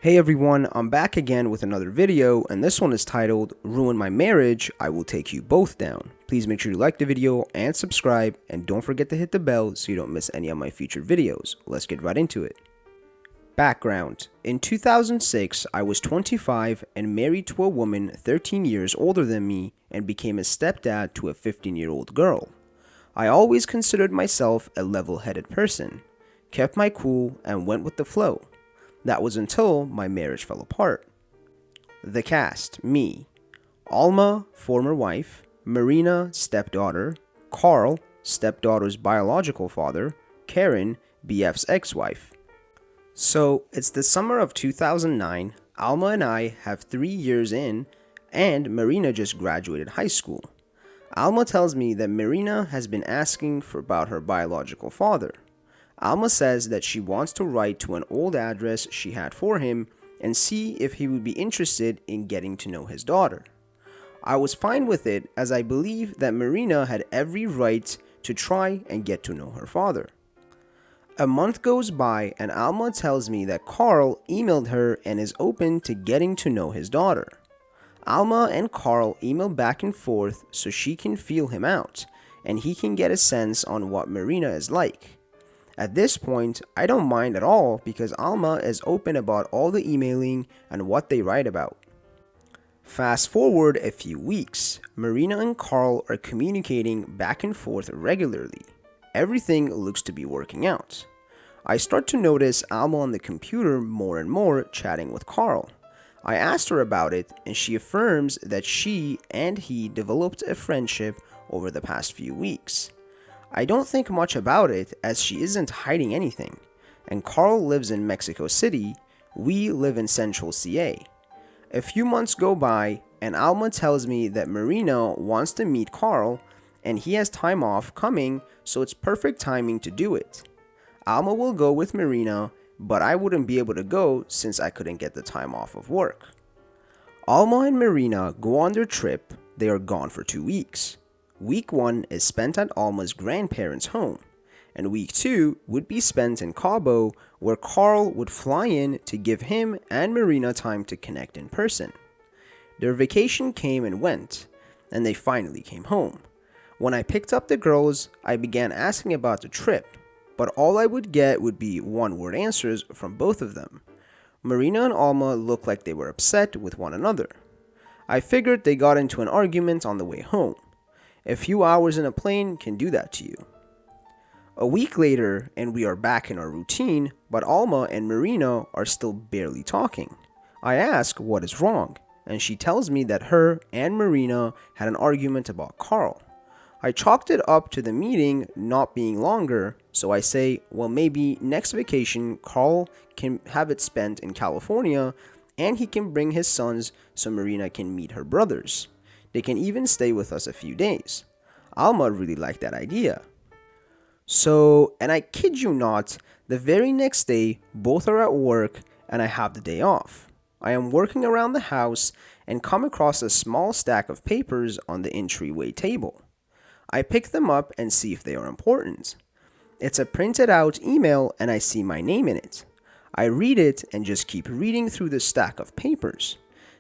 Hey everyone, I'm back again with another video, and this one is titled, Ruin My Marriage, I Will Take You Both Down. Please make sure you like the video and subscribe, and don't forget to hit the bell so you don't miss any of my future videos. Let's get right into it. Background. In 2006, I was 25 and married to a woman 13 years older than me and became a stepdad to a 15-year-old girl. I always considered myself a level-headed person, kept my cool, and went with the flow. That was until my marriage fell apart. The cast: me, Alma, former wife, Marina, stepdaughter, Carl, stepdaughter's biological father, Karen, BF's ex-wife. So, it's the summer of 2009, Alma and I have 3 years in, and Marina just graduated high school. Alma tells me that Marina has been asking about her biological father. Alma says that she wants to write to an old address she had for him and see if he would be interested in getting to know his daughter. I was fine with it, as I believe that Marina had every right to try and get to know her father. A month goes by and Alma tells me that Carl emailed her and is open to getting to know his daughter. Alma and Carl email back and forth so she can feel him out and he can get a sense on what Marina is like. At this point, I don't mind at all because Alma is open about all the emailing and what they write about. Fast forward a few weeks, Marina and Carl are communicating back and forth regularly. Everything looks to be working out. I start to notice Alma on the computer more and more chatting with Carl. I asked her about it and she affirms that she and he developed a friendship over the past few weeks. I don't think much about it as she isn't hiding anything, and Carl lives in Mexico City, we live in Central CA. A few months go by and Alma tells me that Marina wants to meet Carl and he has time off coming, so it's perfect timing to do it. Alma will go with Marina, but I wouldn't be able to go since I couldn't get the time off of work. Alma and Marina go on their trip. They are gone for 2 weeks. Week 1 is spent at Alma's grandparents' home, and week 2 would be spent in Cabo, where Carl would fly in to give him and Marina time to connect in person. Their vacation came and went, and they finally came home. When I picked up the girls, I began asking about the trip, but all I would get would be one-word answers from both of them. Marina and Alma looked like they were upset with one another. I figured they got into an argument on the way home. A few hours in a plane can do that to you. A week later, and we are back in our routine, but Alma and Marina are still barely talking. I ask what is wrong, and she tells me that her and Marina had an argument about Carl. I chalked it up to the meeting not being longer, so I say, well, maybe next vacation Carl can have it spent in California and he can bring his sons so Marina can meet her brothers. They can even stay with us a few days. Alma really liked that idea. So, and I kid you not, the very next day, both are at work and I have the day off. I am working around the house and come across a small stack of papers on the entryway table. I pick them up and see if they are important. It's a printed out email and I see my name in it. I read it and just keep reading through the stack of papers.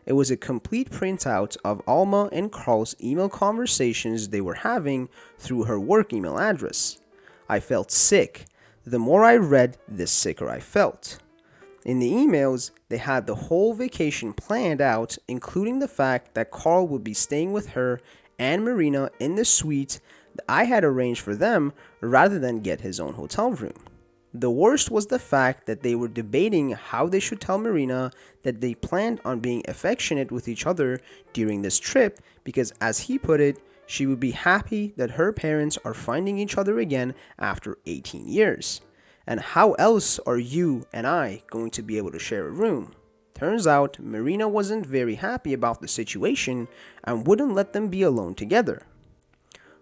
It was a complete printout of Alma and Carl's email conversations they were having through her work email address. I felt sick. The more I read, the sicker I felt. In the emails, they had the whole vacation planned out, including the fact that Carl would be staying with her and Marina in the suite that I had arranged for them rather than get his own hotel room. The worst was the fact that they were debating how they should tell Marina that they planned on being affectionate with each other during this trip because, as he put it, she would be happy that her parents are finding each other again after 18 years. And how else are you and I going to be able to share a room? Turns out Marina wasn't very happy about the situation and wouldn't let them be alone together.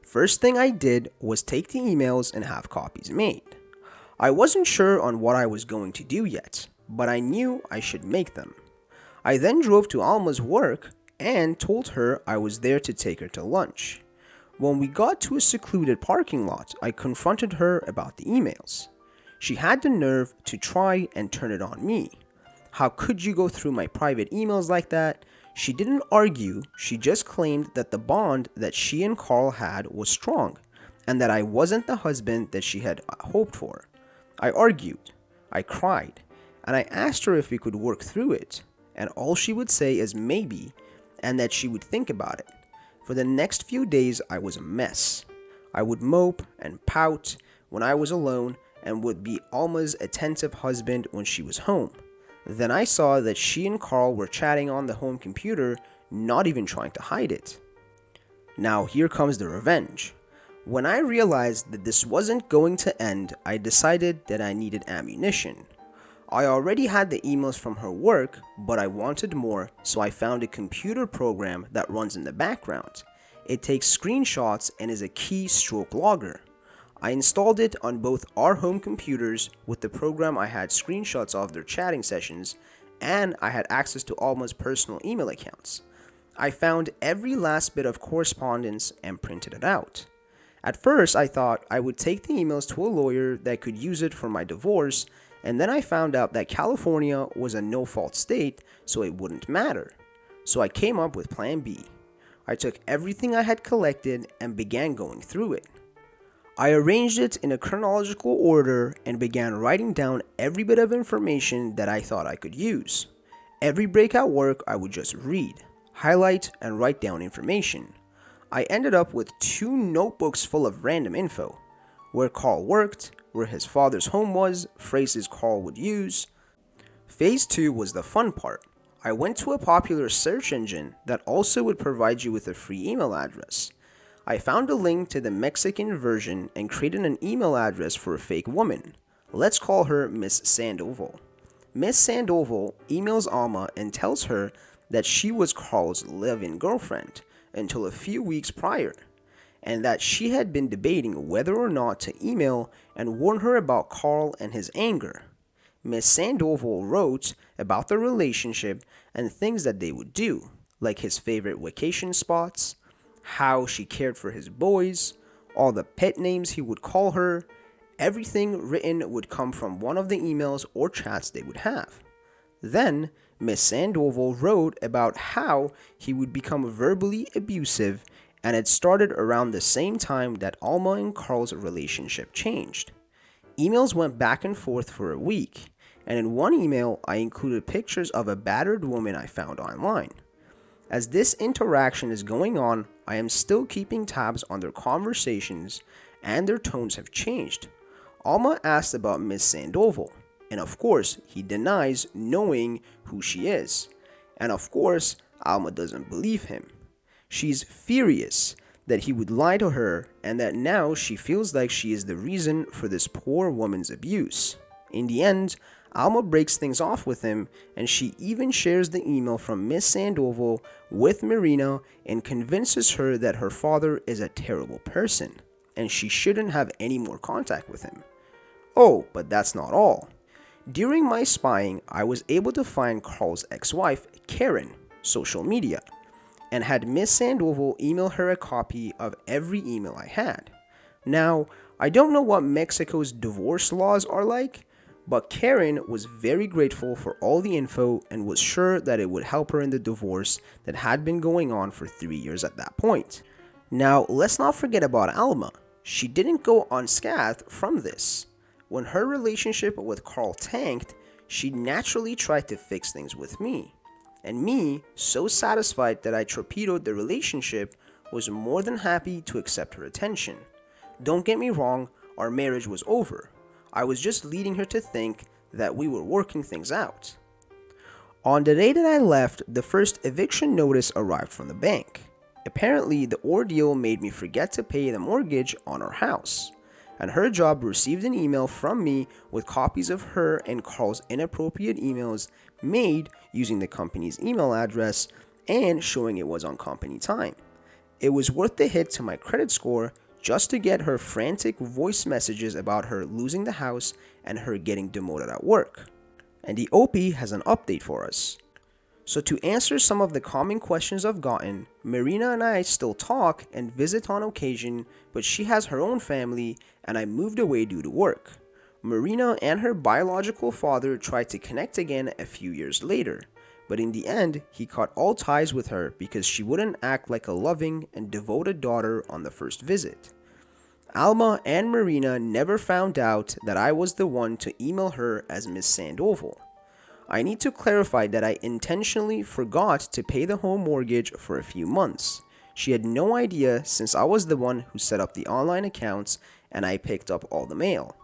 First thing I did was take the emails and have copies made. I wasn't sure on what I was going to do yet, but I knew I should make them. I then drove to Alma's work and told her I was there to take her to lunch. When we got to a secluded parking lot, I confronted her about the emails. She had the nerve to try and turn it on me. How could you go through my private emails like that? She didn't argue, she just claimed that the bond that she and Carl had was strong, and that I wasn't the husband that she had hoped for. I argued, I cried, and I asked her if we could work through it, and all she would say is maybe, and that she would think about it. For the next few days, I was a mess. I would mope and pout when I was alone and would be Alma's attentive husband when she was home. Then I saw that she and Carl were chatting on the home computer, not even trying to hide it. Now here comes the revenge. When I realized that this wasn't going to end, I decided that I needed ammunition. I already had the emails from her work, but I wanted more, so I found a computer program that runs in the background. It takes screenshots and is a keystroke logger. I installed it on both our home computers. With the program I had screenshots of their chatting sessions, and I had access to Alma's personal email accounts. I found every last bit of correspondence and printed it out. At first I thought I would take the emails to a lawyer that could use it for my divorce, and then I found out that California was a no-fault state, so it wouldn't matter. So I came up with plan B. I took everything I had collected and began going through it. I arranged it in a chronological order and began writing down every bit of information that I thought I could use. Every break at work, I would just read, highlight, and write down information. I ended up with 2 notebooks full of random info. Where Carl worked, where his father's home was, phrases Carl would use. Phase 2 was the fun part. I went to a popular search engine that also would provide you with a free email address. I found a link to the Mexican version and created an email address for a fake woman. Let's call her Miss Sandoval. Miss Sandoval emails Alma and tells her that she was Carl's live-in girlfriend until a few weeks prior, and that she had been debating whether or not to email and warn her about Carl and his anger. Miss Sandoval wrote about the relationship and things that they would do, like his favorite vacation spots, how she cared for his boys, all the pet names he would call her. Everything written would come from one of the emails or chats they would have. Then, Miss Sandoval wrote about how he would become verbally abusive, and it started around the same time that Alma and Carl's relationship changed. Emails went back and forth for a week, and in one email I included pictures of a battered woman I found online. As this interaction is going on, I am still keeping tabs on their conversations, and their tones have changed. Alma asked about Miss Sandoval, and of course he denies knowing who she is. And of course, Alma doesn't believe him. She's furious that he would lie to her, and that now she feels like she is the reason for this poor woman's abuse. In the end, Alma breaks things off with him, and she even shares the email from Miss Sandoval with Marina and convinces her that her father is a terrible person, and she shouldn't have any more contact with him. Oh, but that's not all. During my spying, I was able to find Carl's ex-wife, Karen, social media, and had Miss Sandoval email her a copy of every email I had. Now, I don't know what Mexico's divorce laws are like, but Karen was very grateful for all the info and was sure that it would help her in the divorce that had been going on for 3 years at that point. Now, let's not forget about Alma. She didn't go unscathed from this. When her relationship with Carl tanked, she naturally tried to fix things with me. And me, so satisfied that I torpedoed the relationship, was more than happy to accept her attention. Don't get me wrong, our marriage was over. I was just leading her to think that we were working things out. On the day that I left, the first eviction notice arrived from the bank. Apparently, the ordeal made me forget to pay the mortgage on our house, and her job received an email from me with copies of her and Carl's inappropriate emails made using the company's email address and showing it was on company time. It was worth the hit to my credit score just to get her frantic voice messages about her losing the house and her getting demoted at work. And the OP has an update for us. So to answer some of the common questions I've gotten, Marina and I still talk and visit on occasion, but she has her own family and I moved away due to work. Marina and her biological father tried to connect again a few years later, but in the end, he cut all ties with her because she wouldn't act like a loving and devoted daughter on the first visit. Alma and Marina never found out that I was the one to email her as Miss Sandoval. I need to clarify that I intentionally forgot to pay the home mortgage for a few months. She had no idea since I was the one who set up the online accounts and I picked up all the mail.